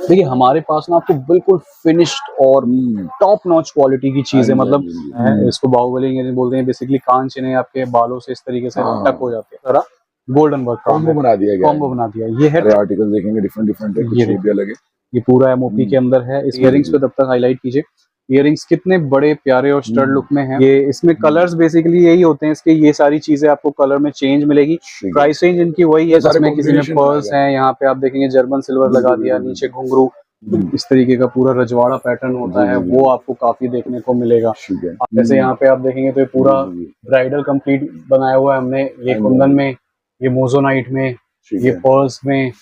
देखिए हमारे पास ना आपको बिल्कुल फिनिश्ड और टॉप नॉच क्वालिटी की चीज है, मतलब इसको बाहुबली इंजीनियरिंग बोलते हैं। बेसिकली कान चिन्ह आपके बालों से इस तरीके से टक हो जाते हैं, सारा गोल्डन वर्क काम कॉम्बो है, बना दिया गया है। कॉम्बो बना दिया। ये है आर्टिकल देखेंगे डिफरेंट डिफरेंट है, कुछ ये शेप भी अलग है। ये पूरा एमओपी के अंदर है। इस इयरिंग्स पे तब तक हाईलाइट कीजिए, इयरिंग्स कितने बड़े प्यारे और स्टड लुक में हैं। ये इसमें कलर्स बेसिकली यही होते हैं इसके, ये सारी चीजें आपको कलर में चेंज मिलेगी। प्राइस रेंज इनकी वही है, जिसमें किसी में पर्ल्स हैं, यहाँ पे आप देखेंगे जर्मन सिल्वर लगा दिया, नीचे घुंघरू इस तरीके का पूरा रजवाड़ा पैटर्न होता है, वो आपको काफी देखने को मिलेगा। जैसे यहाँ पे आप देखेंगे तो ये पूरा ब्राइडल कंप्लीट बनाया हुआ है हमने, ये कुंदन में, ये मोजोनाइट में, ये पर्ल्स में।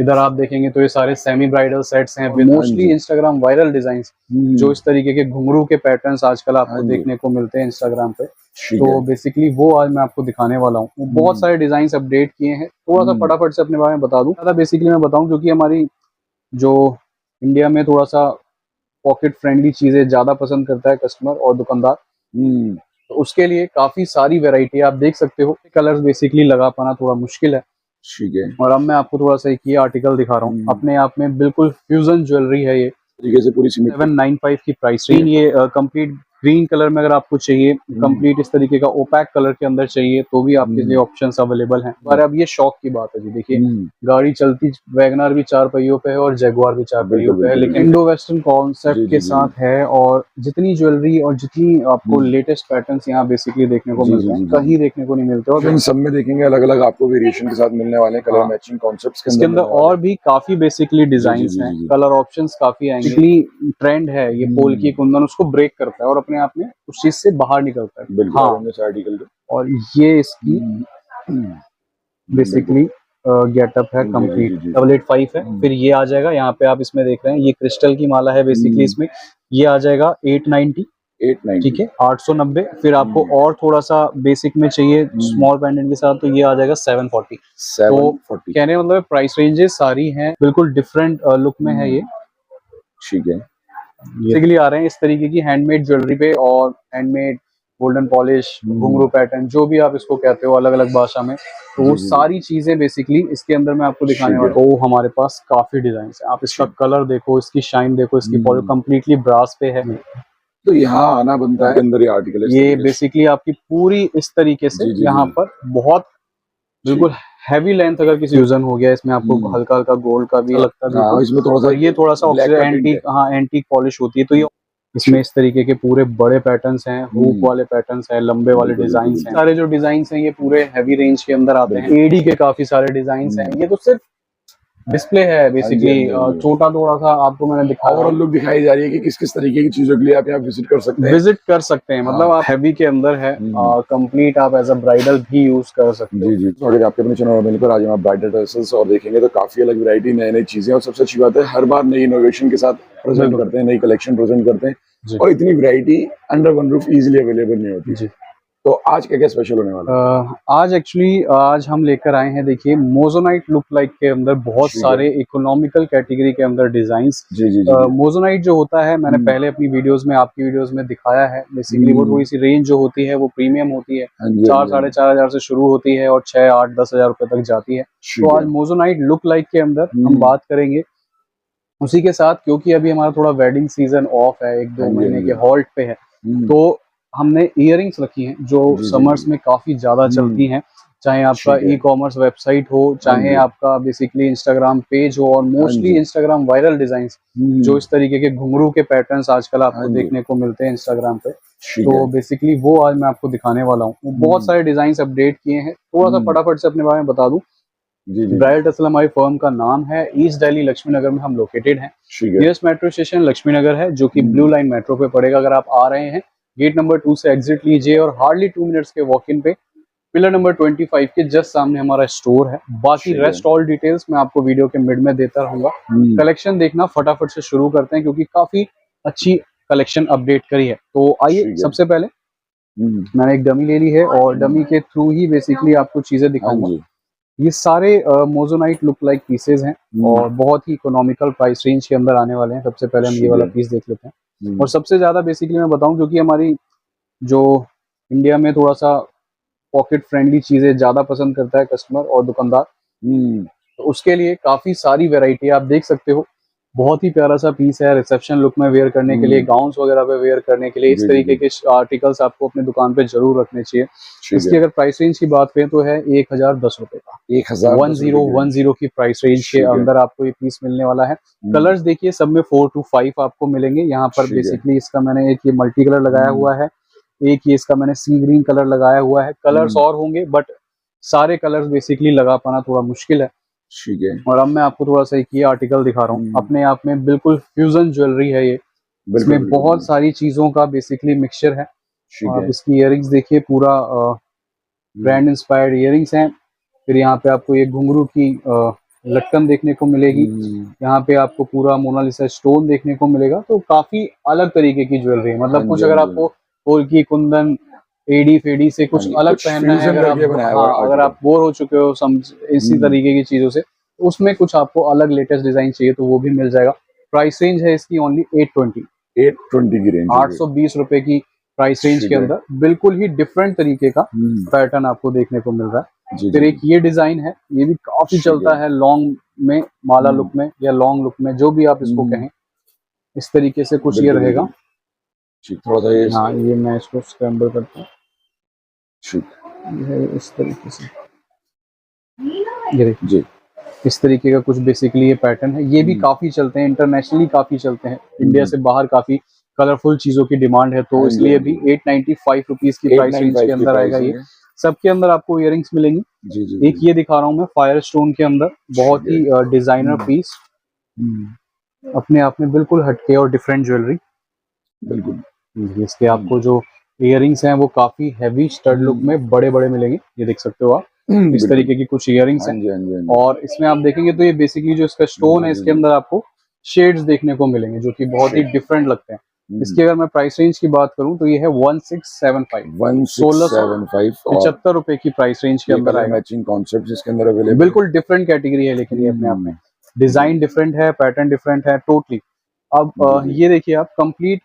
इधर आप देखेंगे तो ये सारे सेमी ब्राइडल सेट्स हैं, मोस्टली इंस्टाग्राम वायरल डिजाइन्स, जो इस तरीके के घुंघरू के पैटर्न्स आजकल आपको देखने को मिलते हैं इंस्टाग्राम पे। तो बेसिकली वो आज मैं आपको दिखाने वाला हूँ। बहुत सारे डिजाइन अपडेट किए हैं। थोड़ा सा फटाफट से अपने बारे में बता दूं, ज़्यादा बेसिकली मैं बताऊं क्योंकि हमारी जो इंडिया में थोड़ा सा पॉकेट फ्रेंडली चीजें ज्यादा पसंद करता है कस्टमर और दुकानदार, तो उसके लिए काफी सारी वैरायटी आप देख सकते हो। कलर्स बेसिकली लगा पाना थोड़ा मुश्किल है, ठीक है। और अब मैं आपको थोड़ा सा एक ये आर्टिकल दिखा रहा हूँ, अपने आप में बिल्कुल फ्यूजन ज्वेलरी है ये, तरीके से पूरी 795 की प्राइस रेंज। ये कंप्लीट ग्रीन कलर में अगर आपको चाहिए, कंप्लीट इस तरीके का ओपैक कलर के अंदर चाहिए, तो भी आपके लिए ऑप्शंस अवेलेबल हैं। पर अब ये शौक की बात है जी, देखिए गाड़ी चलती वैगनर भी 4 पहियों पे है और जगुआर भी 4 पहियों पे है, लेकिन इंडो वेस्टर्न कॉन्सेप्ट के साथ है। और जितनी ज्वेलरी और जितनी आपको लेटेस्ट पैटर्न्स यहाँ बेसिकली देखने को मिलते हैं, कहीं देखने को नहीं मिलते। और इन सब में देखेंगे अलग अलग आपको वेरिएशन के साथ मिलने वाले हैं, कलर मैचिंग कॉन्सेप्ट्स इसके अंदर और भी काफी बेसिकली डिजाइन हैं, कलर ऑप्शंस काफी आएंगे। ट्रेंड है ये पोल की कुंदन, उसको ब्रेक करता है और अपने आप में उस चीज से बाहर निकलता है। हाँ, और ये इसकी बेसिकली गेटअप है कंप्लीट। 885 है। फिर ये आ जाएगा, यहाँ पे आप इसमें देख रहे हैं ये क्रिस्टल की माला है बेसिकली, इसमें ये आ जाएगा 890, ठीक है, 890। फिर आपको और थोड़ा सा बेसिक में चाहिए स्मॉल पेंडेंट के साथ, तो ये आ जाएगा 740। तो कहने मतलब प्राइस रेंजेस सारी हैं, बिल्कुल डिफरेंट लुक में है ये, ठीक है। बेसिकली आ रहे हैं इस तरीके की हैंडमेड ज्वेलरी पे, और हैंडमेड गोल्डन पॉलिश, घुंघरू पैटर्न, जो भी आप इसको कहते हो अलग अलग भाषा में, तो वो सारी चीजें बेसिकली इसके अंदर मैं आपको दिखाने वाला हूँ। तो हमारे पास काफी डिजाइन है, आप इसका कलर देखो, इसकी शाइन देखो, इसकी पॉलिश कंप्लीटली ब्रास पे है। तो यहाँ आना बनता है अंदर ये आर्टिकल, ये बेसिकली आपकी पूरी इस तरीके से यहाँ पर बहुत बिल्कुल हैवी लेंथ अगर किसी यूजन हो गया, इसमें आपको हल्का हल्का गोल्ड का भी लगता है, इसमें थोड़ा सा, ये थोड़ा सा एंटीक, हाँ एंटीक पॉलिश होती है। तो ये इसमें इस तरीके के पूरे बड़े पैटर्न्स हैं, हुक वाले पैटर्न्स हैं, लंबे वाले डिजाइन हैं, सारे जो डिजाइन हैं ये पूरे हैवी रेंज के अंदर आते हैं। एडी के काफी सारे डिजाइन हैं। ये तो सिर्फ डिस्प्ले है बेसिकली, छोटा थोड़ा सा आपको मैंने दिखाया, ओवरऑल लुक दिखाई जा रही है कि किस किस तरीके की चीजों के लिए आप यहाँ विजिट कर सकते हैं। मतलब आप हैवी के अंदर है, कंप्लीट आप एज अ ब्राइडल भी यूज कर सकते हैं। जी। स्वागत है आपके अपने चैनल मिलकर। आज हम आप ब्राइडल ड्रेसेस और देखेंगे तो काफी अलग वैरायटी, नई नई चीजें, और सबसे अच्छी बात है हर बार नई इनोवेशन के साथ प्रेजेंट करते हैं, नई कलेक्शन प्रेजेंट करते हैं, और इतनी variety under one roof easily available नहीं होती जी। तो आज क्या क्या स्पेशल होने वाला है? आज हम लेकर आए हैं, देखिए मोजोनाइट लुक लाइक के अंदर बहुत सारे इकोनॉमिकल कैटेगरी के अंदर डिजाइन्स। मोजोनाइट जो होता है, मैंने पहले अपनी वीडियोस में, आपकी वीडियोस में दिखाया है। बेसिकली वो थोड़ी सी रेंज जो होती है वो प्रीमियम होती है, 4 साढ़े 4 हजार से शुरू होती है और 6 8 10 हजार रुपए तक जाती है। तो आज मोजोनाइट लुक लाइक के अंदर हम बात करेंगे उसी के साथ, क्योंकि अभी हमारा थोड़ा वेडिंग सीजन ऑफ है, 1-2 महीने के हॉल्ट पे है, तो हमने इयरिंग्स रखी हैं जो समर्स में काफी ज्यादा चलती हैं। चाहे आपका ई कॉमर्स वेबसाइट हो, चाहे आपका बेसिकली इंस्टाग्राम पेज हो, और मोस्टली इंस्टाग्राम वायरल डिजाइंस, जो इस तरीके के घुंघरू के पैटर्न्स आजकल आपको देखने को मिलते हैं इंस्टाग्राम पे। तो बेसिकली वो आज मैं आपको दिखाने वाला हूँ। बहुत सारे डिजाइन अपडेट किए हैं। थोड़ा सा फटाफट से अपने बारे में बता दूं, ब्राइडल टसल हमारी फर्म का नाम है। ईस्ट दिल्ली लक्ष्मी नगर में हम लोकेटेड हैं। नियरेस्ट मेट्रो स्टेशन लक्ष्मी नगर है, जो कि ब्लू लाइन मेट्रो पे पड़ेगा। अगर आप आ रहे हैं, गेट नंबर 2 से एग्जिट लीजिए और हार्डली 2 मिनट्स के वॉक इन पे पिलर नंबर 25 के जस्ट सामने हमारा स्टोर है। बाकी रेस्ट ऑल डिटेल्स मैं आपको वीडियो के मिड में देता रहूंगा। कलेक्शन देखना, फटाफट से शुरू करते हैं क्योंकि काफी अच्छी कलेक्शन अपडेट करी है। तो आइए, सबसे पहले मैंने एक डमी ले ली है और डमी के थ्रू ही बेसिकली आपको चीजें दिखाऊंगा। ये सारे मोजोनाइट लुक लाइक पीसेज हैं और बहुत ही इकोनॉमिकल प्राइस रेंज के अंदर आने वाले हैं। सबसे पहले हम ये वाला पीस देख लेते हैं। और सबसे ज्यादा बेसिकली मैं बताऊं, क्योंकि हमारी जो इंडिया में थोड़ा सा पॉकेट फ्रेंडली चीजें ज्यादा पसंद करता है कस्टमर और दुकानदार, तो उसके लिए काफी सारी वैरायटी आप देख सकते हो। बहुत ही प्यारा सा पीस है, रिसेप्शन लुक में वेयर करने के लिए, गाउन्स वगैरह पे वेयर करने के लिए इस तरीके के आर्टिकल्स आपको अपने दुकान पे जरूर रखने चाहिए। इसकी अगर प्राइस रेंज की बात करें तो है 1010 रुपए का, 1010 की प्राइस रेंज के अंदर आपको ये पीस मिलने वाला है। कलर्स देखिए सब में 4 to 5 आपको मिलेंगे। यहाँ पर बेसिकली इसका मैंने एक ये मल्टी कलर लगाया हुआ है, एक ये इसका मैंने सी ग्रीन कलर लगाया हुआ है। कलर्स और होंगे बट सारे कलर्स बेसिकली लगा पाना थोड़ा मुश्किल है। ठीक है। और अब मैं आपको थोड़ा सा एक ये आर्टिकल दिखा रहा हूँ, अपने आप में बिल्कुल फ्यूजन ज्वेलरी है ये। इसमें बहुत सारी चीजों का बेसिकली मिक्सचर है। आप इसकी इयरिंग्स देखिए, पूरा ब्रांड इंस्पायर्ड इयरिंग्स हैं। फिर यहाँ पे आपको ये घुंघरू की लटकन देखने को मिलेगी। यहाँ पे आपको पूरा मोनालिसा स्टोन देखने को मिलेगा। तो काफी अलग तरीके की ज्वेलरी है। मतलब कुछ अगर आपको पोल्की, कुंदन, एडी फेडी से कुछ अलग पहनना है, अगर आप बोर हो चुके हो इसी तरीके की चीजों से, उसमें कुछ आपको अलग लेटेस्ट डिजाइन चाहिए तो वो भी मिल जाएगा। प्राइस रेंज है इसकी ओनली 820 की रेंज, 820 रुपए की प्राइस रेंज के अंदर बिल्कुल ही डिफरेंट तरीके का पैटर्न आपको देखने को मिल रहा है। फिर एक ये डिजाइन है, ये भी काफी चलता है लॉन्ग में, माला लुक में या लॉन्ग लुक में, जो भी आप इसको कहें। इस तरीके से कुछ ये रहेगा। थोड़ा सा ये, हाँ ये मैं इसको स्क्रैम्बल करता हूँ। ये इस तरीके से, ये देखिए इस तरीके का कुछ बेसिकली ये पैटर्न है। ये भी काफी चलते हैं, इंटरनेशनली काफी चलते हैं, इंडिया से बाहर काफी कलरफुल चीजों की डिमांड है, तो इसलिए भी 895 रुपीज की प्राइस रेंज के अंदर आएगा। ये सबके अंदर आपको इयरिंग्स मिलेंगी। एक ये दिखा रहा हूँ मैं फायर स्टोन के अंदर, बहुत ही डिजाइनर पीस, अपने आप में बिल्कुल हटके और डिफरेंट ज्वेलरी। बिल्कुल इसके आपको जो इयरिंग्स हैं वो काफी हैवी स्टड लुक में बड़े बड़े मिलेंगे। ये देख सकते हो आप, इस तरीके की कुछ इयरिंग्स हैं। और इसमें आप देखेंगे तो ये बेसिकली जो इसका स्टोन है, इसके अंदर आपको शेड्स देखने को मिलेंगे जो कि बहुत ही डिफरेंट लगते हैं। इसकी अगर मैं प्राइस रेंज की बात करूं तो ये है 1675 रुपए की प्राइस रेंज के अंदर आएगा। मैचिंग कॉन्सेप्ट इसके अंदर अवेलेबल, बिल्कुल डिफरेंट कैटेगरी है, लेकिन ये अपने आप में डिजाइन डिफरेंट है, पैटर्न डिफरेंट है टोटली। अब ये देखिए आप कंप्लीट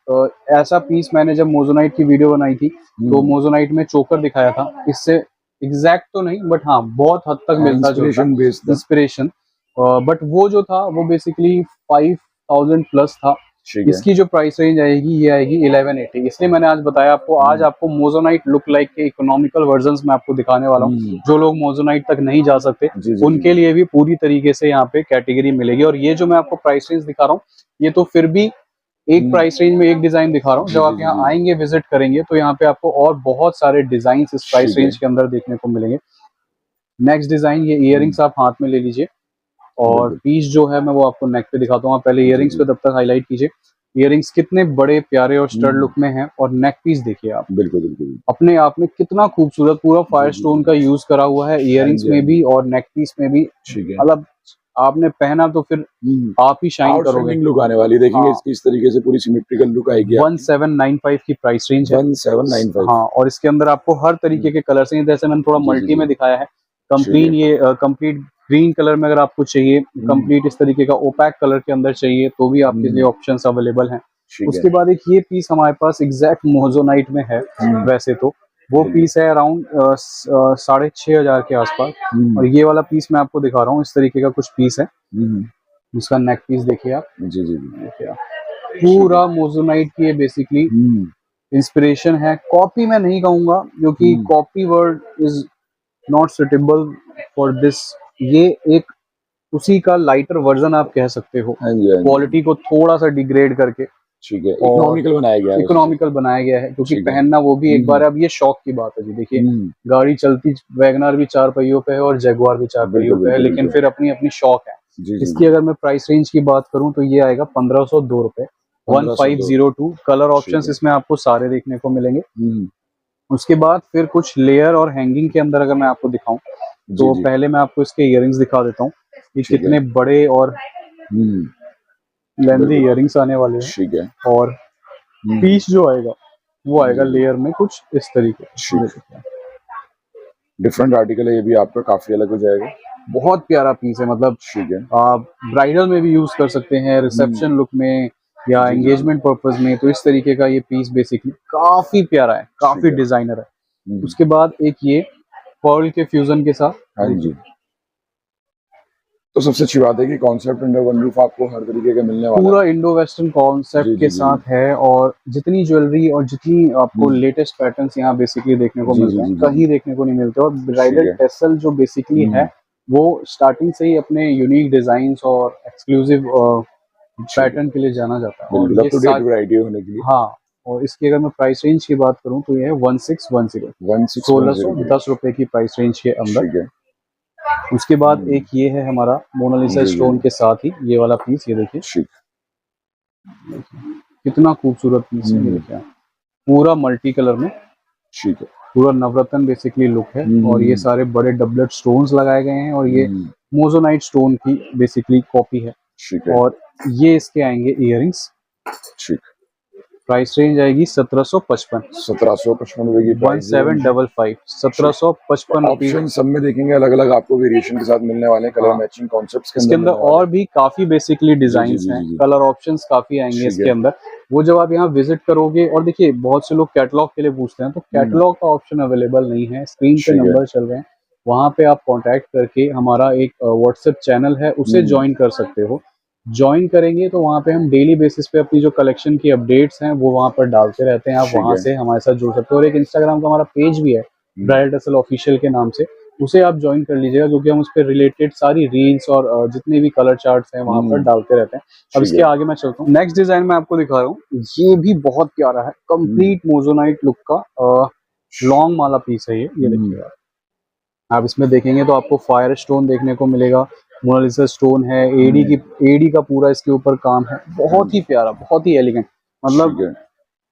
ऐसा पीस मैंने जब मोजोनाइट की वीडियो बनाई थी तो मोजोनाइट में चोकर दिखाया था, इससे एग्जैक्ट तो नहीं बट हाँ बहुत हद तक मिलता जुलता इंस्पिरेशन। बट वो जो था वो बेसिकली 5000 प्लस था। इसकी जो प्राइस रेंज आएगी ये आएगी 1180। इसलिए मैंने आज बताया आपको, आज आपको मोजोनाइट लुक लाइक के इकोनॉमिकल वर्जन्स में आपको दिखाने वाला हूँ। जो लोग मोजोनाइट तक नहीं जा सकते उनके लिए भी पूरी तरीके से यहाँ पे कैटेगरी मिलेगी। और ये जो मैं आपको प्राइस रेंज दिखा रहा हूँ ये तो फिर भी एक प्राइस रेंज में एक डिजाइन दिखा रहा हूँ। जब आप यहाँ आएंगे विजिट करेंगे तो यहाँ पे आपको और बहुत सारे डिजाइन इस प्राइस रेंज के अंदर देखने को मिलेंगे। नेक्स्ट डिजाइन, ये इयरिंग्स आप हाथ में ले लीजिए और पीस जो है मैं वो आपको नेक पे दिखाता हूँ। आप पहले इयरिंग्स पे तब तक हाईलाइट कीजिए। इयरिंग्स कितने बड़े प्यारे और स्टड लुक में हैं। और नेक पीस देखिए आप, बिल्कुल अपने आप में कितना खूबसूरत, पूरा फायर स्टोन का यूज करा हुआ है इयरिंग्स में भी और नेक पीस में भी। मतलब आपने पहना तो फिर आप ही शाइन करोगे, लुक आने वाली देखेंगे। इसकी इस तरीके से पूरी सिमेट्रिकल लुक आएगी। 1795 की प्राइस रेंज है। 1795। हाँ, और इसके अंदर आपको हर तरीके के कलर्स हैं, जैसे मैंने थोड़ा मल्टी में दिखाया है। कंप्लीट ये कंप्लीट ग्रीन कलर में अगर आपको चाहिए, कंप्लीट इस तरीके का ओपैक कलर के अंदर चाहिए तो भी आपके लिए ऑप्शंस अवेलेबल हैं। उसके बाद एक ये पीस हमारे पास एग्जैक्ट मोजोनाइट में है। वैसे तो वो पीस है अराउंड 6500 के आसपास। और ये वाला पीस मैं आपको दिखा रहा हूँ, इस तरीके का कुछ पीस है। इसका नेक पीस देखिए आप, देखिए आप, पूरा मोजोनाइट की बेसिकली इंस्पिरेशन है। कॉपी मैं नहीं कहूंगा क्योंकि copy word is not suitable for this. ये एक उसी का लाइटर वर्जन आप कह सकते हो, क्वालिटी को थोड़ा सा डिग्रेड करके। ठीक है, इकोनॉमिकल बनाया गया है क्योंकि पहनना वो भी एक बार। अब ये शौक की बात है जी, देखिए गाड़ी चलती, वैगनर भी 4 पहियों पे है और जगुआर भी 4 पहियों पे है, लेकिन फिर अपनी अपनी शौक है। इसकी अगर मैं प्राइस रेंज की बात करूं तो ये आएगा 1502 रुपए, 1502। कलर ऑप्शंस इसमें आपको सारे देखने को मिलेंगे। उसके बाद फिर कुछ लेयर और हैंगिंग के अंदर अगर मैं आपको दिखाऊं तो पहले मैं आपको इसके इयरिंग्स दिखा देता हूँ कि कितने बड़े और लेंथी इयरिंग्स आने वाले हैं। ठीक है, और पीस जो आएगा वो आएगा लेयर में कुछ इस तरीके से। डिफरेंट आर्टिकल है ये भी आपका, काफी अलग हो जाएगा। बहुत प्यारा पीस है, मतलब ठीक है, आप ब्राइडल में भी यूज कर सकते हैं, रिसेप्शन लुक में या एंगेजमेंट पर्पस में। तो इस तरीके का ये पीस बेसिकली काफी प्यारा है, काफी डिजाइनर है। उसके बाद एक ये पर्ल के फ्यूजन के साथ, हाँ जी, तो सबसे अच्छी बात है कि कॉन्सेप्ट अंडर वन रूफ आपको हर तरीके का मिलने वाला पूरा इंडो वेस्टर्न कॉन्सेप्ट के साथ है, और जितनी ज्वेलरी और जितनी आपको लेटेस्ट पैटर्न्स यहाँ बेसिकली देखने को मिलते हैं, कहीं देखने को नहीं मिलते। और ब्राइडल टेसल जो बेसिकली है वो स्टार्टिंग से ही अपने यूनिक डिजाइन्स और एक्सक्लूसिव पैटर्न के लिए जाना जाता है। और ये वैरायटी होने के लिए। हाँ, और इसकी अगर मैं प्राइस रेंज की बात करूँ तो ये है 1610, 1610 रुपए की प्राइस रेंज के अंदर। उसके बाद एक ये है हमारा मोनालिसा स्टोन के साथ ही ये वाला पीस, ये देखिए कितना खूबसूरत पीस है। ये देखिए पूरा मल्टी कलर में, ठीक है, पूरा नवरत्न बेसिकली लुक है। और ये सारे बड़े डबलेट स्टोन्स लगाए गए हैं, और ये मोजोनाइट स्टोन की बेसिकली कॉपी है। और ये इसके आएंगे इयररिंग्स। ठीक, प्राइस रेंज आएगी 1755 रुपए की। 1755 1755 ऑप्शन सब में देखेंगे अलग अलग आपको वेरिएशन के साथ मिलने वाले हैं, कलर मैचिंग कॉन्सेप्ट्स इसके अंदर और भी काफी बेसिकली डिजाइन्स हैं, कलर ऑप्शंस काफी आएंगे इसके अंदर। वो जब आप यहाँ विजिट करोगे, और देखिए बहुत से लोग कैटलॉग के लिए पूछते हैं, तो कैटलॉग का ऑप्शन अवेलेबल नहीं है। स्क्रीन पे नंबर चल रहे हैं, वहां पे आप कांटेक्ट करके हमारा एक व्हाट्सएप चैनल है उसे ज्वाइन कर सकते हो। ज्वाइन करेंगे तो वहाँ पे हम डेली बेसिस पे अपनी जो कलेक्शन की अपडेट्स हैं वो वहाँ पर डालते रहते हैं। आप वहाँ से हमारे साथ जुड़ सकते हो। और एक इंस्टाग्राम का हमारा पेज भी है ब्राइडल टेसल ऑफिशियल के नाम से, उसे आप ज्वाइन कर लीजिएगा, क्योंकि हम उस पर रिलेटेड सारी रील्स और जितने भी कलर चार्ट्स हैं वहाँ पर डालते रहते हैं। अब इसके आगे मैं चलता हूँ, नेक्स्ट डिजाइन मैं आपको दिखा रहा हूँ। ये भी बहुत प्यारा है, कंप्लीट मोजोनाइट लुक का लॉन्ग माला पीस है ये देखिए आप इसमें देखेंगे तो आपको फायर स्टोन देखने को मिलेगा, मोनालिसा स्टोन है, एडी का पूरा इसके ऊपर काम है। बहुत ही प्यारा, बहुत ही एलिगेंट। मतलब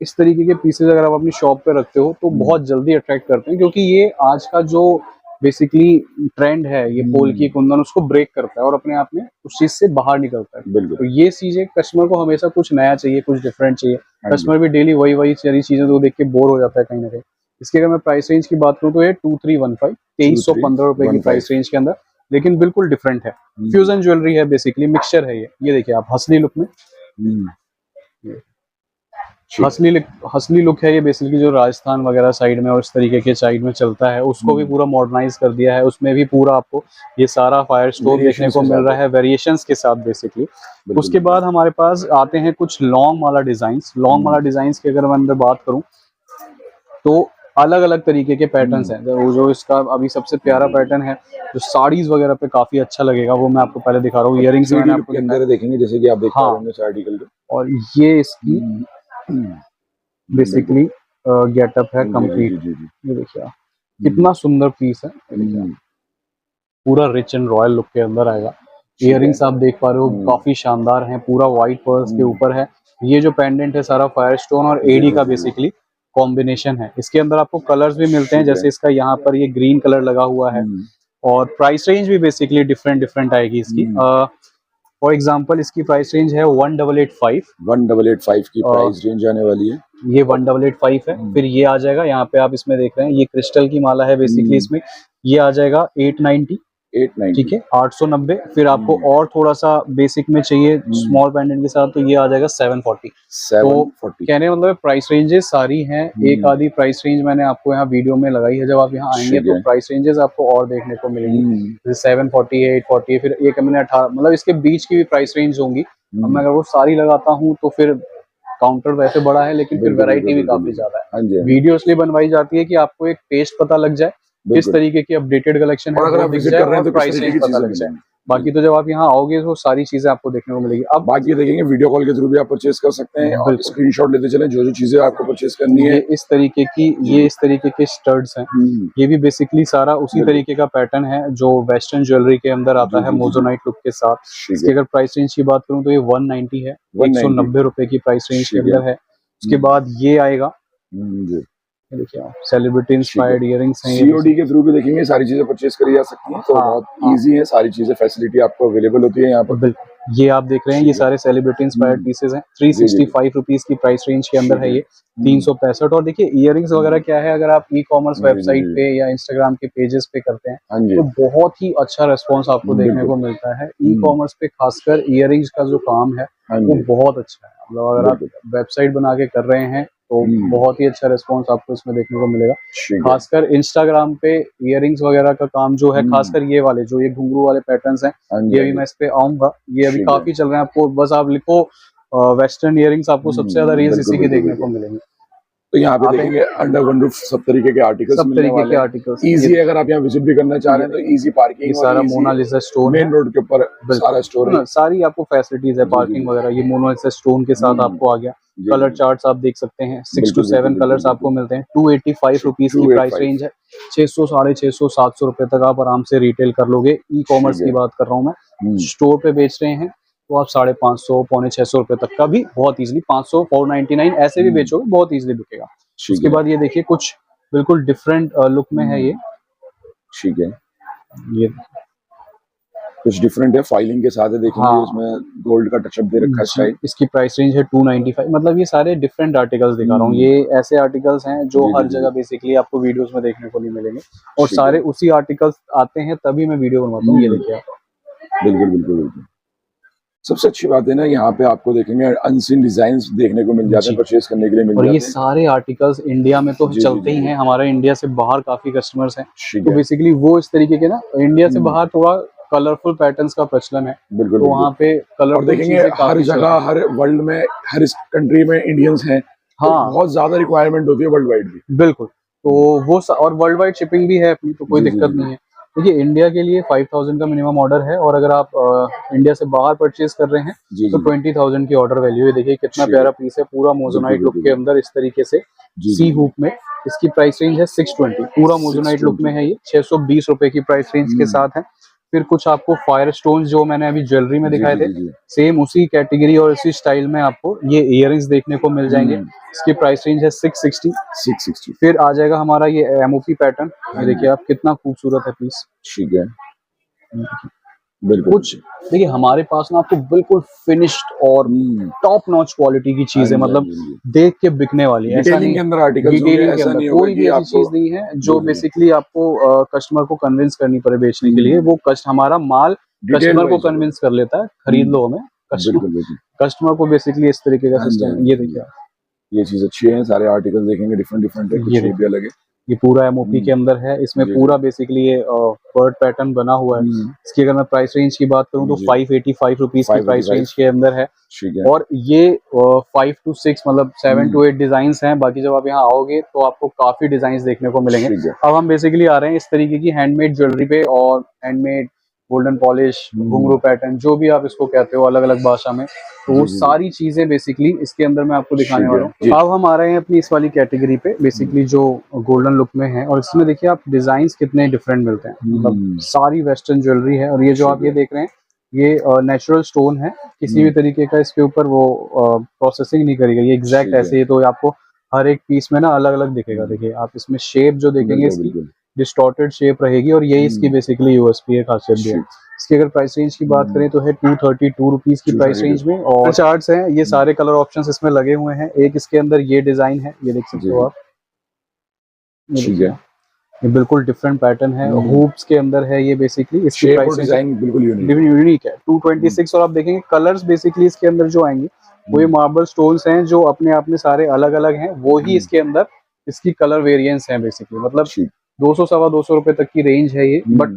इस तरीके के पीसेज अगर आप अपनी शॉप पे रखते हो तो बहुत जल्दी अट्रैक्ट करते हैं, क्योंकि ये आज का जो बेसिकली ट्रेंड है, ये पोल्की कुंदन उसको ब्रेक करता है और अपने आप में उस चीज से बाहर निकलता है। तो ये चीजें कस्टमर को हमेशा कुछ नया चाहिए, कुछ डिफरेंट चाहिए। कस्टमर भी डेली वही सारी चीजें तो देख के बोर हो जाता है कहीं ना कहीं। इसकी अगर मैं प्राइस रेंज की बात करूँ तो ये 2315 2315 रुपए की प्राइस रेंज के अंदर, लेकिन बिल्कुल डिफरेंट है। फ्यूजन ज्वेलरी है, बेसिकली मिक्सचर है ये देखिए आप हसली लुक में, हसली लुक है ये बेसिकली जो राजस्थान वगैरह साइड में और इस तरीके के साइड में चलता है, उसको भी पूरा मॉडर्नाइज कर दिया है। उसमें भी पूरा आपको ये सारा फायर स्टोन देखने को मिल रहा है वेरिएशंस के साथ बेसिकली। उसके बाद हमारे पास आते हैं कुछ लॉन्ग माला डिजाइन्स। लॉन्ग माला डिजाइन्स की अगर मैं अंदर बात करूं तो अलग अलग तरीके के पैटर्न्स हैं। जो इसका अभी सबसे प्यारा पैटर्न है जो साड़ीज वगैरह पे काफी अच्छा लगेगा, वो मैं आपको पहले दिखा रहा हूँ। इयरिंग्स मैंने आपको अंदर देखेंगे जैसे कि आप देख पा रहे हैं आर्टिकल, और ये इसकी बेसिकली गेटअप है कंप्लीट। ये देखिए कितना सुंदर पीस है, पूरा रिच एंड रॉयल लुक के अंदर आएगा। इयरिंग्स आप देख पा रहे हो काफी शानदार हैं, पूरा व्हाइट पर्ल्स के ऊपर है। ये जो पेंडेंट है सारा फायर स्टोन और एडी का बेसिकली कॉम्बिनेशन है। इसके अंदर आपको कलर्स भी मिलते हैं, जैसे इसका यहाँ पर ये ग्रीन कलर लगा हुआ है। और प्राइस रेंज भी बेसिकली डिफरेंट आएगी इसकी। फॉर एग्जांपल इसकी प्राइस रेंज है 1885 की प्राइस रेंज आने वाली है। ये 1885 है। फिर ये आ जाएगा, यहाँ पे आप इसमें देख रहे हैं ये क्रिस्टल की माला है बेसिकली, इसमें ये आ जाएगा 890, ठीक है 890। फिर आपको और थोड़ा सा बेसिक में चाहिए स्मॉल पेंडेंट के साथ, तो ये आ जाएगा 740। तो कहने मतलब प्राइस रेंजेस सारी हैं। एक आधी प्राइस रेंज मैंने आपको यहाँ वीडियो में लगाई है, जब आप यहाँ आएंगे तो प्राइस रेंजेस आपको और देखने को मिलेंगी, जैसे 740 है, 840, फिर एक मैंने 18, मतलब इसके बीच की भी प्राइस रेंज होंगी। अब मैं अगर वो सारी लगाता हूँ तो फिर काउंटर वैसे बड़ा है, लेकिन फिर वैरायटी भी काफी ज्यादा है। वीडियो इसलिए बनवाई जाती है कि आपको एक टेस्ट पता लग जाए किस तरीके की अपडेटेड कलेक्शन है, अगर आप विजिट कर रहे हैं तो प्राइस रेंज पता लग जाए। बाकी तो जब आप यहाँ आओगे तो सारी चीजें आपको देखने को मिलेगी। अब बाकी देखेंगे वीडियो कॉल के थ्रू भी आप परचेज कर सकते हैं, और स्क्रीनशॉट लेते चलें जो चीजें आपको परचेज करनी है। इस तरीके के स्टड्स हैं, ये भी बेसिकली सारा उसी तरीके का पैटर्न है जो वेस्टर्न ज्वेलरी के अंदर आता है मोजोनाइट लुक के साथ। इसकी अगर प्राइस रेंज की बात करूँ तो ये 190 है, 190 रुपए की प्राइस रेंज के अंदर है। उसके बाद ये आएगा, देखिए आप सेलिब्रिटी इंस्पायर्ड इयरिंग्स हैं। सीओडी के थ्रू भी देखेंगे सारी चीजें परचेज करी जा सकती हैं, तो बहुत इजी है, सारी चचीजें फैसिलिटी आपको अवेलेबल होती है यहाँ पर। ये आप देख रहे हैं ये सारे सेलिब्रिटी इंस्पायर्ड पीसेज हैं। 365 रुपीज की प्राइस रेंज के अंदर है ये, 365। और देखिए इयरिंग्स वगैरह क्या है, अगर आप ई कॉमर्स वेबसाइट पे या इंस्टाग्राम के पेजेस पे करते हैं तो बहुत ही अच्छा रिस्पॉन्स आपको देखने को मिलता है। ई कॉमर्स पे खासकर इयरिंग्स का जो काम है वो बहुत अच्छा है। मतलब अगर आप वेबसाइट बना के कर रहे हैं तो बहुत ही अच्छा रिस्पॉन्स आपको इसमें देखने को मिलेगा। खासकर इंस्टाग्राम पे इयरिंग्स वगैरह का काम जो है, खासकर ये वाले जो ये घुंघरू वाले पैटर्न्स हैं, ये भी मैं इस पे आऊंगा। ये अभी काफी चल रहे हैं। आपको बस आप लिखो वेस्टर्न इयरिंग्स, आपको सबसे ज्यादा रील्स इसी के देखने को मिलेंगे। तो यहाँ पे देखेंगे अंडर वन रूफ सब तरीके के आर्टिकल्स मिलने वाले हैं। आर्टिकल्स इजी, अगर आप यहाँ विजिट भी करना चाह रहे हैं तो इजी पार्किंग, सारा मोनालिसा स्टोन मेन रोड के ऊपर सारा स्टोर है, सारी आपको फैसिलिटीज है, पार्किंग वगैरह। ये मोनालिसा स्टोन के साथ आपको आ गया। कलर चार्ट्स आप देख सकते हैं, 6 to 7 कलर्स आपको मिलते हैं। 285 रुपीज की प्राइस रेंज है। 600, 650, 700 रुपए तक आप आराम से रिटेल कर लोगे। ई कॉमर्स की बात कर रहा हूँ मैं। स्टोर पे बेच रहे हैं तो आप 550, 650 रुपए तक का भी बहुत इजीली, 500, 499 ऐसे भी बेचोगे, बहुत इजीली बिकेगा। उसके बाद ये देखिए कुछ बिल्कुल डिफरेंट लुक में है ये। ठीक है, ये कुछ डिफरेंट है, फाइलिंग के साथ है, देखेंगे इसमें गोल्ड का टचअप दे रखा है। इसकी प्राइस रेंज है 295। मतलब ये सारे डिफरेंट आर्टिकल्स दिखा रहा हूँ। ये ऐसे आर्टिकल्स हैं जो हर जगह बेसिकली आपको वीडियोस में देखने को नहीं मिलेंगे, और सारे उसी आर्टिकल्स आते हैं तभी मैं वीडियो बनवाता हूँ। ये देखिए आप, बिल्कुल बिल्कुल बिल्कुल। सबसे अच्छी बात है ना, यहाँ पे आपको देखेंगे अनसीन डिजाइन्स देखने को मिल जाते हैं, परचेज करने के लिए मिल जाते हैं। और ये सारे आर्टिकल्स इंडिया में तो चलते ही हैं, हमारे इंडिया से बाहर काफी कस्टमर्स हैं, तो बेसिकली वो इस तरीके के ना, इंडिया से बाहर थोड़ा कलरफुल पैटर्न्स का प्रचलन है। बिल्कुल, तो वहाँ पे कलर देखेंगे हर जगह, हर वर्ल्ड में, हर कंट्री में इंडियंस हैं। हाँ, तो बहुत ज्यादा रिक्वायरमेंट होती है वर्ल्ड वाइड भी। बिल्कुल, तो वो और वर्ल्ड वाइड शिपिंग भी है अपनी, तो कोई दिक्कत नहीं है। देखिए इंडिया के लिए 5000 का मिनिमम ऑर्डर है, और अगर आप इंडिया से बाहर परचेज कर रहे हैं तो 20,000 की ऑर्डर वैल्यू है। देखिए कितना प्यारा पीस है, पूरा मोजोनाइट लुक के अंदर इस तरीके से सी हुक में। इसकी प्राइस रेंज है 620, पूरा मोजोनाइट लुक में है ये। 620 रुपए की प्राइस रेंज के साथ है। फिर कुछ आपको फायर स्टोन जो मैंने अभी ज्वेलरी में दिखाए थे, सेम उसी कैटेगरी और उसी स्टाइल में आपको ये इयररिंग्स देखने को मिल जाएंगे। इसकी प्राइस रेंज है 660। फिर आ जाएगा हमारा ये एमओपी पैटर्न। ये देखिए आप, कितना खूबसूरत है पीस। ठीक है, बिल्कुल। कुछ देखिए हमारे पास ना आपको बिल्कुल फिनिश्ड और टॉप नॉच क्वालिटी की चीज है, मतलब देख के बिकने वाली है। ऐसा नहीं के अंदर आर्टिकल कोई भी ऐसी चीज नहीं है जो बेसिकली आपको कस्टमर को कन्विंस करनी पड़े बेचने के लिए। वो हमारा माल कस्टमर को कन्विंस कर लेता है, खरीद लो हमें। कस्टमर को बेसिकली इस तरीके का सिस्टम। ये देखिए ये चीज अच्छी है, सारे आर्टिकल देखेंगे डिफरेंट डिफरेंट है, कुछ भी अलग है। ये पूरा एमओपी के अंदर है। इसमें पूरा बेसिकली ये बर्ड पैटर्न बना हुआ है। इसकी अगर मैं प्राइस रेंज की बात करूं तो 585 रुपीज की प्राइस रेंज के अंदर है। और ये 5 to 6 मतलब 7 to 8 डिजाइन हैं। बाकी जब आप यहाँ आओगे तो आपको काफी डिजाइन देखने को मिलेंगे। अब हम बेसिकली आ रहे हैं इस तरीके की हैंडमेड ज्वेलरी पे, और हैंडमेड गोल्डन पॉलिश, घुंघरू पैटर्न, जो भी आप इसको कहते हो अलग अलग भाषा में, तो वो सारी चीजें बेसिकली इसके अंदर मैं आपको दिखाने वाला हूँ। अब हम आ रहे हैं अपनी इस वाली कैटेगरी पे, बेसिकली जो गोल्डन लुक में है। और इसमें देखिए आप डिजाइन कितने डिफरेंट मिलते हैं, मतलब सारी वेस्टर्न ज्वेलरी है। और ये जो आप ये देख रहे हैं ये नेचुरल स्टोन है, किसी भी तरीके का इसके ऊपर वो प्रोसेसिंग नहीं करी गई, ये एग्जैक्ट ऐसे ही। तो आपको हर एक पीस में ना अलग अलग दिखेगा। देखिए आप इसमें शेप जो देखेंगे इसकी डिस्टॉर्टेड शेप रहेगी, और यही इसकी बेसिकली यूएसपी है, खासियत भी है। इसकी अगर प्राइस रेंज की बात करें तो है 232 रुपीज की प्राइस रेंज में। और चार्ट्स हैं, ये सारे कलर ऑप्शंस इसमें लगे हुए हैं। एक इसके अंदर ये डिजाइन है, ये देख सकते हो आप। ठीक है, ये बिल्कुल डिफरेंट पैटर्न है, हुप्स के अंदर है ये बेसिकली। इसकी प्राइस डिजाइन बिल्कुल यूनिक है, 226। और आप देखेंगे कलर्स बेसिकली इसके अंदर जो आएंगे वो ये मार्बल स्टोन्स हैं, जो अपने आप में सारे अलग अलग हैं। वो ही इसके अंदर इसकी कलर वेरिएंस है बेसिकली, मतलब 200 सवा 200 रुपए तक की रेंज है ये। बट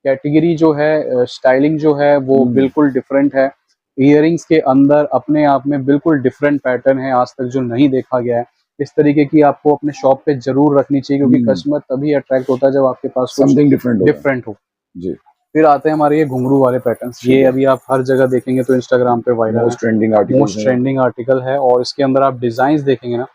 कैटेगरी जो है, स्टाइलिंग जो है वो बिल्कुल डिफरेंट है। इयररिंग्स के अंदर अपने आप में बिल्कुल डिफरेंट पैटर्न है, आज तक जो नहीं देखा गया है। इस तरीके की आपको अपने शॉप पे जरूर रखनी चाहिए, क्योंकि कस्टमर तभी अट्रैक्ट होता है जब आपके पास समथिंग डिफरेंट हो जी। फिर आते हैं हमारे ये घुंघरू वाले पैटर्न्स। ये अभी आप हर जगह देखेंगे तो इंस्टाग्राम पे वायरल मोस्ट ट्रेंडिंग आर्टिकल है। और इसके अंदर आप डिजाइन देखेंगे ना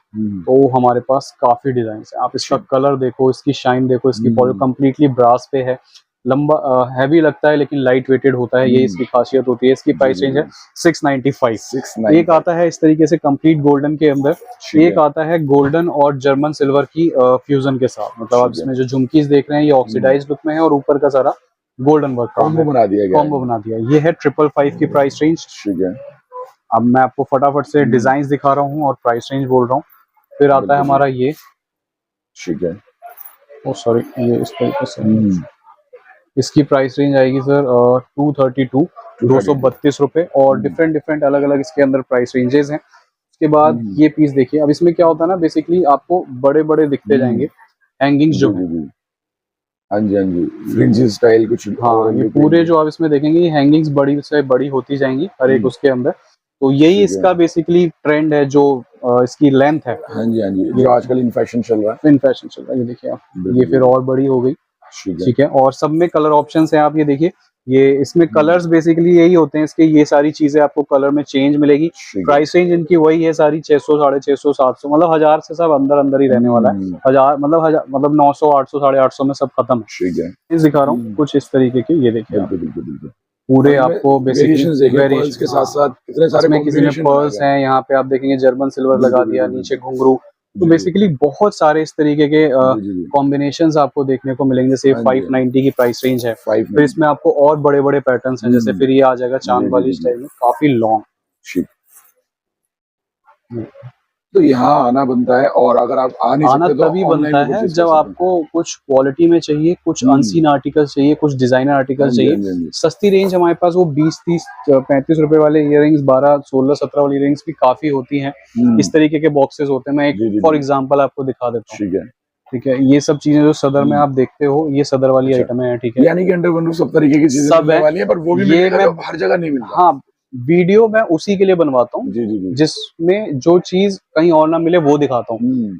तो हमारे पास काफी डिजाइन है। आप इसका कलर देखो, इसकी शाइन देखो, इसकी पॉलिश कंप्लीटली ब्रास पे है। लंबा हैवी लगता है लेकिन लाइट वेटेड होता है, ये इसकी खासियत होती है। इसकी प्राइस रेंज है 695। एक आता है इस तरीके से कंप्लीट गोल्डन के अंदर, एक आता है गोल्डन और जर्मन सिल्वर की फ्यूजन के साथ। मतलब आप इसमें जो झुमकीज देख रहे हैं ये ऑक्सीडाइज्ड लुक में है, और ऊपर का सारा गोल्डन वर्क कॉम्बो बना दिया। ये है 555 की प्राइस रेंज। अब मैं आपको फटाफट से डिजाइन दिखा रहा हूँ और प्राइस रेंज बोल रहा हूँ। फिर आता है हमारा ये, ठीक है, ओ सॉरी, ये इस तरीके से इसकी प्राइस रेंज आएगी सर 232 232 रुपए। और डिफरेंट अलग अलग इसके अंदर प्राइस रेंजेस हैं। उसके बाद ये पीस देखिए, अब इसमें क्या होता है ना, बेसिकली आपको बड़े बड़े दिखते जाएंगे हैंगिंग्स जो है। हाँ जी, हाँ जी, फ्रिंज स्टाइल कुछ। हाँ, ये पूरे जो आप इसमें देखेंगे ये हैंगिंग्स बड़ी से बड़ी होती जाएंगी हर एक उसके अंदर। तो यही इसका बेसिकली ट्रेंड है जो इसकी लेंथ है। हाँ जी, हाँ जी, जो आजकल इन फैशन चल रहा है। इन फैशन चल रहा है, ये देखिए आप, ये फिर और बड़ी हो गई। ठीक है, और सब में कलर ऑप्शंस हैं, आप ये देखिए, ये इसमें कलर्स बेसिकली यही होते हैं इसके, ये सारी चीजें आपको कलर में चेंज मिलेगी। प्राइस रेंज इनकी वही है सारी, 600, 650, 700, मतलब 1000 से सब अंदर अंदर ही रहने वाला है। 1000 मतलब 900, 800, 850 में सब खत्म है। ये दिखा रहा हूँ कुछ इस तरीके के, ये देखिए आप, पूरे आपको बेसिकली वेरिएशन के साथ साथ इतने सारे इसमें किसी में पर्ल्स हैं, यहाँ पे आप देखेंगे जर्मन सिल्वर लगा दिया, नीचे घुंघरू। तो बेसिकली बहुत सारे इस तरीके के कॉम्बिनेशंस आपको देखने को मिलेंगे। जैसे 590 की प्राइस रेंज है, फिर इसमें आपको और बड़े बड़े पैटर्न्स हैं, जैसे फिर ये आ जाएगा चांद वाली स्टाइल में, काफी लॉन्ग। तो यहाँ आना बनता है, और अगर आप आना तभी बनता है जब आपको कुछ क्वालिटी में चाहिए, कुछ अनसीन आर्टिकल्स चाहिए, कुछ डिजाइनर आर्टिकल्स चाहिए। सस्ती रेंज हमारे पास वो 20, 30, 35 रुपए वाले इयररिंग्स, 12, 16, 17 वाली इयररिंग्स भी काफी होती हैं। इस तरीके के बॉक्सेस होते हैं। मैं एक फॉर एग्जांपल आपको दिखा देता हूँ। ठीक है, ये सब चीजें जो सदर में आप देखते हो, ये सदर वाली आइटम है। ठीक है, यानी कि अंडर 1 रूफ सब तरीके की चीजें मिलने वाली है, पर वो भी ये मैं हर जगह नहीं मिलता। हाँ, वीडियो मैं उसी के लिए बनवाता हूँ जिसमें जो चीज कहीं और ना मिले वो दिखाता हूँ।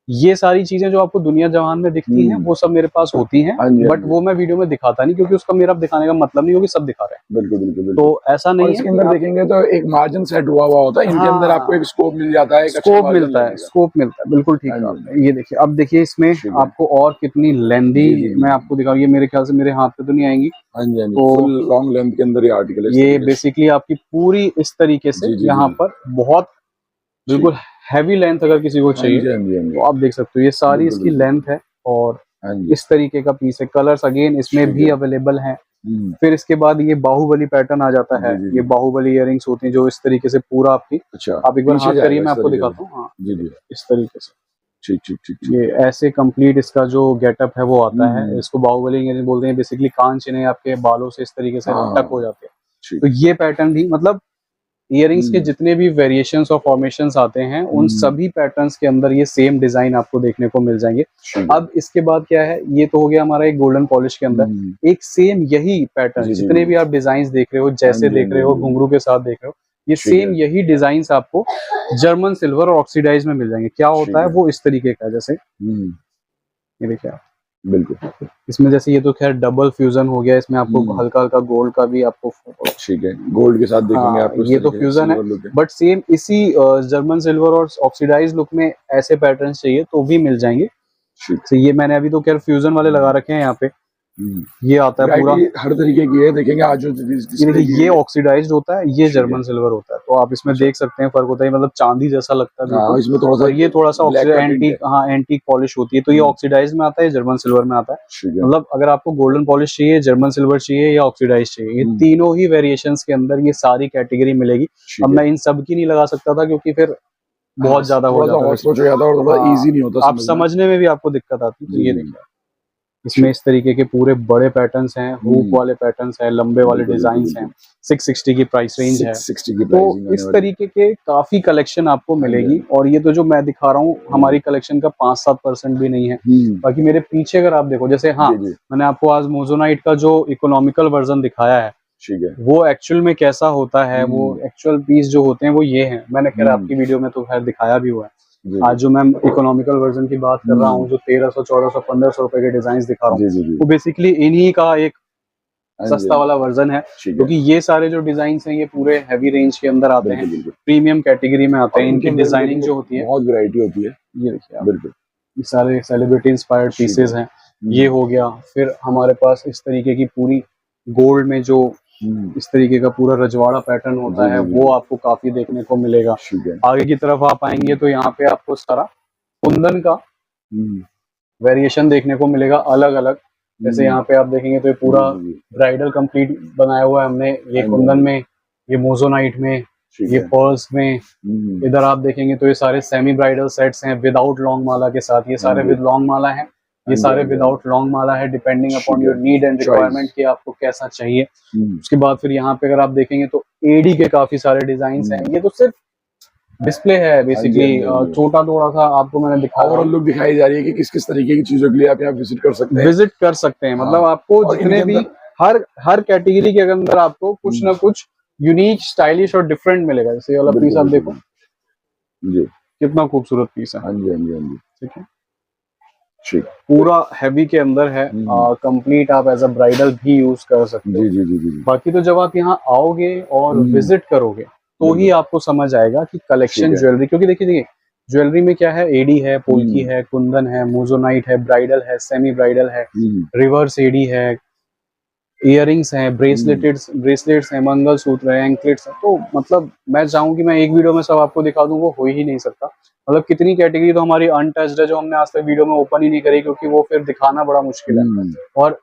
ये सारी चीजें जो आपको दुनिया जहान में दिखती हैं वो सब मेरे पास होती हैं, बट वो मैं वीडियो में दिखाता नहीं, क्योंकि उसका मेरा दिखाने का मतलब नहीं होगी, सब दिखा रहे हैं। बिल्कुल बिल्कुल। तो ऐसा नहीं है। इसके अंदर देखेंगे तो एक मार्जिन सेट हुआ होता है, इनके अंदर आपको एक स्कोप मिल जाता है, स्कोप मिलता है, बिल्कुल ठीक है। ये देखिए, अब देखिए इसमें आपको और कितनी लेंथी मैं आपको दिखाऊँ, ये मेरे ख्याल से मेरे हाथ पे तो नहीं आएंगी। तो लॉन्ग लेंथ के अंदर ये आर्टिकल है। ये बेसिकली आपकी पूरी इस तरीके से यहाँ पर बहुत बिल्कुल हैवी लेंथ अगर किसी को चाहिए तो आप देख सकते हो, ये सारी इसकी लेंथ है और इस तरीके का पीस है। कलर्स अगेन इसमें भी अवेलेबल हैं। फिर इसके बाद ये बाहुबली पैटर्न आ जाता है। ये बाहुबली इयररिंग्स होती हैं जो इस तरीके से पूरा आपकी, आप एक बार हाथ करिए, मैं आपको दिखाता हूँ। हाँ, इस तरीके से ये ऐसे कंप्लीट इसका जो गेटअप है वो आता है। इसको बाहुबली इयररिंग बोलते हैं। बेसिकली कान चिन्ह आपके बालों से इस तरीके से टक हो जाते हैं। तो ये पैटर्न भी, मतलब इयररिंग्स के जितने भी वेरिएशंस और फॉर्मेशंस आते हैं उन सभी पैटर्न्स के अंदर ये सेम डिजाइन आपको देखने को मिल जाएंगे। अब इसके बाद क्या है, ये तो हो गया हमारा एक गोल्डन पॉलिश के अंदर। एक सेम यही पैटर्न, जितने भी आप डिजाइन देख रहे हो, जैसे देख रहे हो, घुंघरू के साथ देख रहे हो, ये सेम यही डिजाइन आपको जर्मन सिल्वर और ऑक्सीडाइज में मिल जाएंगे। क्या होता है वो इस तरीके का, जैसे ये देखिए आप, बिल्कुल इसमें जैसे ये तो खैर डबल फ्यूजन हो गया, इसमें आपको हल्का हल्का गोल्ड का भी आपको, ठीक है, गोल्ड के साथ देखेंगे आपको। ये तो फ्यूजन है, बट सेम इसी जर्मन सिल्वर और ऑक्सीडाइज लुक में ऐसे पैटर्न्स चाहिए तो भी मिल जाएंगे। तो ये मैंने अभी तो खैर फ्यूजन वाले लगा रखे हैं यहाँ पे। ये आता है पूरा हर तरीके की है, देखेंगे आज ये ऑक्सीडाइज्ड होता है, ये जर्मन सिल्वर होता है। तो आप इसमें देख सकते हैं फर्क होता है, मतलब चांदी जैसा लगता है इसमें थोड़ा सा, ये थोड़ा सा एंटीक, हाँ एंटीक पॉलिश होती है। तो ये ऑक्सीडाइज में आता है, जर्मन सिल्वर में आता है। मतलब अगर आपको गोल्डन पॉलिश चाहिए, जर्मन सिल्वर चाहिए या ऑक्सीडाइज चाहिए, ये तीनों ही वेरिएशंस के अंदर ये सारी कैटेगरी मिलेगी। अब मैं इन सब की नहीं लगा सकता था क्योंकि फिर बहुत ज्यादा हो जाता है, आप समझने में भी आपको दिक्कत आती है। तो ये देखिए इसमें इस तरीके के पूरे बड़े पैटर्न्स हैं, हुक वाले पैटर्न्स हैं, लंबे वाले डिजाइन्स हैं। 660 की प्राइस रेंज है। तो इस तरीके के काफी कलेक्शन आपको मिलेगी। और ये तो जो मैं दिखा रहा हूँ हमारी कलेक्शन का 5-7% भी नहीं है। बाकी मेरे पीछे अगर आप देखो, जैसे हाँ मैंने आपको आज मोजोनाइट का जो इकोनॉमिकल वर्जन दिखाया है, वो एक्चुअल में कैसा होता है, वो एक्चुअल पीस जो होते हैं वो ये हैं। मैंने खैर आपकी वीडियो में तो खैर दिखाया भी हुआ है। आज जो मैं इकोनॉमिकल वर्जन की बात कर रहा हूँ, जो 1300, 1400, 1500 रुपए के डिजाइन दिखा रहा हूँ, वो बेसिकली इन्हीं का एक सस्ता वाला वर्जन है। क्योंकि ये सारे जो डिजाइन हैं ये पूरे हैवी रेंज के अंदर आते हैं, प्रीमियम कैटेगरी में आते हैं। इनकी डिजाइनिंग जो होती है बहुत वैरायटी होती है। ये देखिए आप, ये सारे सेलिब्रिटी इंस्पायर्ड पीसेस हैं। ये हो गया। फिर हमारे पास इस तरीके की पूरी गोल्ड में जो इस तरीके का पूरा रजवाड़ा पैटर्न होता है, वो आपको काफी देखने को मिलेगा। आगे की तरफ आप आएंगे तो यहाँ पे आपको सारा कुंदन का वेरिएशन देखने को मिलेगा अलग अलग। जैसे यहाँ पे आप देखेंगे तो ये पूरा ब्राइडल कंप्लीट बनाया हुआ है हमने, ये कुंदन में, ये मोजोनाइट में, ये पर्ल्स में। इधर आप देखेंगे तो ये सारे सेमी ब्राइडल सेट्स हैं विदाउट लॉन्ग माला के साथ। ये सारे विद लॉन्ग माला हैं, ये सारे विदाउट लॉन्ग माला है, depending upon your need and requirement कि आपको कैसा चाहिए। उसके बाद फिर यहाँ पे अगर आप देखेंगे तो एडी के काफी सारे डिजाइन हैं। ये तो सिर्फ डिस्प्ले है बेसिकली, छोटा थोड़ा सा आपको मैंने दिखाया। ओवरऑल लुक दिखाई जा रही है कि किस किस तरीके की चीजों के लिए आप यहाँ विजिट कर सकते हैं। विजिट कर सकते हैं, मतलब आपको जितने भी हर कैटेगरी के अंदर आपको कुछ ना कुछ यूनिक, स्टाइलिश और डिफरेंट मिलेगा। जैसे वाला पीस आप देखो जी, कितना खूबसूरत पीस है। हाँ जी, हाँ जी, हाँ जी, ठीक है, ठीक, पूरा हैवी के अंदर है, कंप्लीट आप एज अ ब्राइडल भी यूज कर सकते हो। जी जी जी जी। बाकी तो जब आप यहाँ आओगे और विजिट करोगे तो ही आपको समझ आएगा कि कलेक्शन ज्वेलरी, क्योंकि देखिए ज्वेलरी में क्या है, एडी है, पोल्की है, कुंदन है, मोजोनाइट है, ब्राइडल है, सेमी ब्राइडल है, रिवर्स एडी है, इयररिंग्स हैं, ब्रेसलेट्स हैं, मंगलसूत्र है, एंकलेट्स हैं। तो मतलब मैं चाहूँ कि मैं एक वीडियो में सब आपको दिखा दूं, वो हो ही नहीं सकता। मतलब कितनी कैटेगरी तो हमारी अनटच्ड है जो हमने आज तक वीडियो में ओपन ही नहीं करी, क्योंकि वो फिर दिखाना बड़ा मुश्किल है। और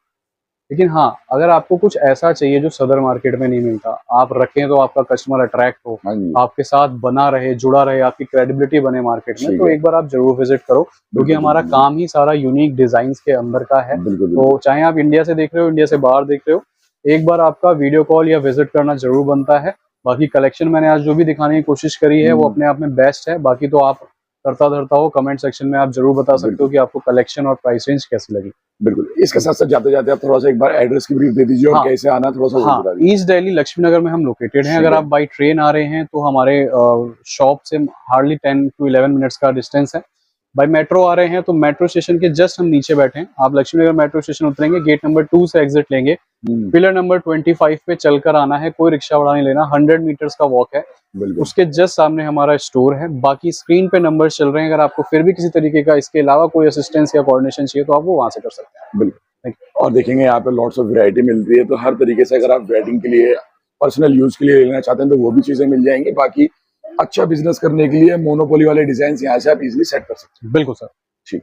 लेकिन हाँ, अगर आपको कुछ ऐसा चाहिए जो सदर मार्केट में नहीं मिलता, आप रखें तो आपका कस्टमर अट्रैक्ट हो, आपके साथ बना रहे, जुड़ा रहे, आपकी क्रेडिबिलिटी बने मार्केट में, तो एक बार आप जरूर विजिट करो, क्योंकि हमारा काम ही सारा यूनिक डिजाइन के अंदर का है। तो चाहे आप इंडिया से देख रहे हो, इंडिया से बाहर देख रहे हो, एक बार आपका वीडियो कॉल या विजिट करना जरूर बनता है। बाकी कलेक्शन मैंने आज जो भी दिखाने की कोशिश करी है वो अपने आप में बेस्ट है। बाकी तो आप करता धरता हो, कमेंट सेक्शन में आप जरूर बता सकते हो कि आपको कलेक्शन और प्राइस रेंज कैसी लगी। बिल्कुल, इसके साथ साथ जाते जाते आप थोड़ा सा एक बार एड्रेस की ब्रीफ दे दीजिए और कैसे आना थोड़ा सा बता दीजिए। ईस्ट दिल्ली लक्ष्मी नगर में हम लोकेटेड हैं। अगर आप बाई ट्रेन आ रहे हैं तो हमारे शॉप से हार्डली 10 to 11 मिनट्स का डिस्टेंस है। बाई मेट्रो आ रहे हैं तो मेट्रो स्टेशन के जस्ट हम नीचे बैठे हैं। आप लक्ष्मी नगर मेट्रो स्टेशन उतरेंगे, गेट नंबर 2 से एग्जिट लेंगे, पिलर नंबर 25 पे चलकर आना है, कोई रिक्शा भाड़ा नहीं लेना, 100 मीटर्स का वॉक है। उसके जस्ट सामने हमारा स्टोर है। बाकी स्क्रीन पे नंबर चल रहे हैं, अगर आपको फिर भी किसी तरीके का इसके अलावा कोई असिस्टेंस या कोऑर्डिनेशन चाहिए तो आप वो वहां से कर सकते हैं। बिल्कुल, और देखेंगे यहाँ पे लॉट्स ऑफ वैरायटी मिलती है, तो हर तरीके से अगर आप वेडिंग के लिए, पर्सनल यूज के लिए लेना चाहते हैं तो वो भी चीजें मिल जाएंगी। बाकी अच्छा बिजनेस करने के लिए मोनोपोली वाले डिजाइन यहाँ से आप इजिली सेट कर सकते हैं। बिल्कुल सर। ठीक।